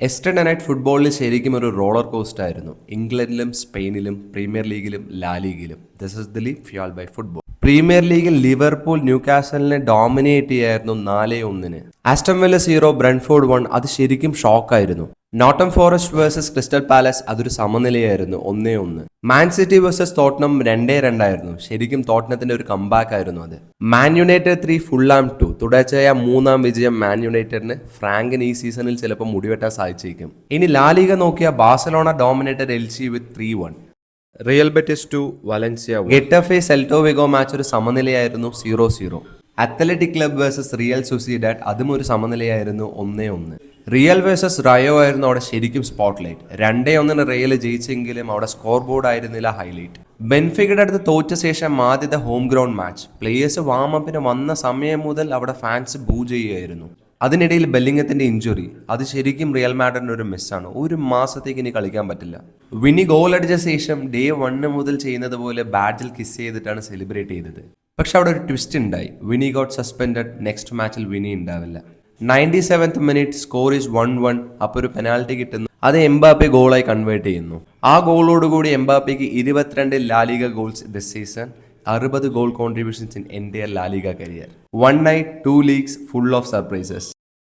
Yesterday night ഫുട്ബോളിൽ ശരിക്കും ഒരു റോളർ കോസ്റ്റ് ആയിരുന്നു. ഇംഗ്ലണ്ടിലും സ്പെയിനിലും പ്രീമിയർ ലീഗിലും ലാ ലീഗിലും. This is the league fuelled by football. Premier ലീഗിൽ ലിവർപൂൾ ന്യൂകാസലിനെ ഡോമിനേറ്റ് ചെയ്യായിരുന്നു 4-1. Aston Villa 0, Brentford 1. അത് ശരിക്കും ഷോക്കായിരുന്നു. നോട്ടം ഫോറസ്റ്റ് വേഴ്സസ് ക്രിസ്റ്റൽ പാലസ് അതൊരു സമനിലയായിരുന്നു 1-1. മാൻ സിറ്റി വേഴ്സസ് ടോട്ടനം 2-2 ആയിരുന്നു. ശരിക്കും ടോട്ടനത്തിന്റെ ഒരു കംബാക്ക് ആയിരുന്നു അത്. Man United 3, Fulham 2. തുടർച്ചയായ 3ാം വിജയം മാൻ യുണൈറ്റഡിന്. ഫ്രാങ്കിന് ഈ സീസണിൽ ചിലപ്പോൾ മുടിവെട്ടാൻ സാധിച്ചേക്കും. ഇനി ലാലിഗ നോക്കിയ Barcelona dominated Elche with 3-1. Real Betis 2, Valencia 1. Getafe Celta Vigo match ഒരു സമനിലയായിരുന്നു 0-0. Athletic Club versus Real Sociedad അതും ഒരു സമനിലയായിരുന്നു 1-1. റിയൽ വേഴ്സസ് റയോ ആയിരുന്നു അവിടെ ശരിക്കും സ്പോട്ട്ലൈറ്റ്. 2-1 റിയൽ ജയിച്ചെങ്കിലും അവിടെ സ്കോർ ബോർഡ് ആയിരുന്നില്ല ഹൈലൈറ്റ്. ബെൻഫിക്കയുടെ അടുത്ത് തോറ്റ ശേഷം ആദ്യത്തെ ഹോം ഗ്രൗണ്ട് മാച്ച്. പ്ലേയേഴ്സ് വാമപ്പിന് വന്ന സമയം മുതൽ അവിടെ ഫാൻസ് ബൂ ചെയ്യുകയായിരുന്നു. അതിനിടയിൽ ബെല്ലിംഗത്തിന്റെ ഇഞ്ചുറി അത് ശരിക്കും റിയൽ മാഡ്രിഡിന് ഒരു മിസ്സാണ്. ഒരു മാസത്തേക്ക് ഇനി കളിക്കാൻ പറ്റില്ല. വിനി ഗോൾ അടിച്ച ശേഷം ഡേ 1 മുതൽ ചെയ്യുന്നത് പോലെ ബാറ്റിൽ കിസ് ചെയ്തിട്ടാണ് സെലിബ്രേറ്റ് ചെയ്തത്. പക്ഷെ അവിടെ ഒരു ട്വിസ്റ്റ് ഉണ്ടായി. വിനി ഗോട്ട് സസ്പെൻഡഡ്. നെക്സ്റ്റ് മാച്ചിൽ വിനി ഉണ്ടാവില്ല. 97th minute score is 1-1. അപ്പോൾ ഒരു പെനാൽറ്റി കിട്ടുന്നു. അത് എംബാപ്പെ ഗോളായി കൺവേർട്ട് ചെയ്യുന്നു. ആ ഗോളോടുകൂടി എംബാപ്പയ്ക്ക് 22 La Liga goals this season. 60 goal contributions in entire La Liga career. 1 night 2 leagues full of surprises.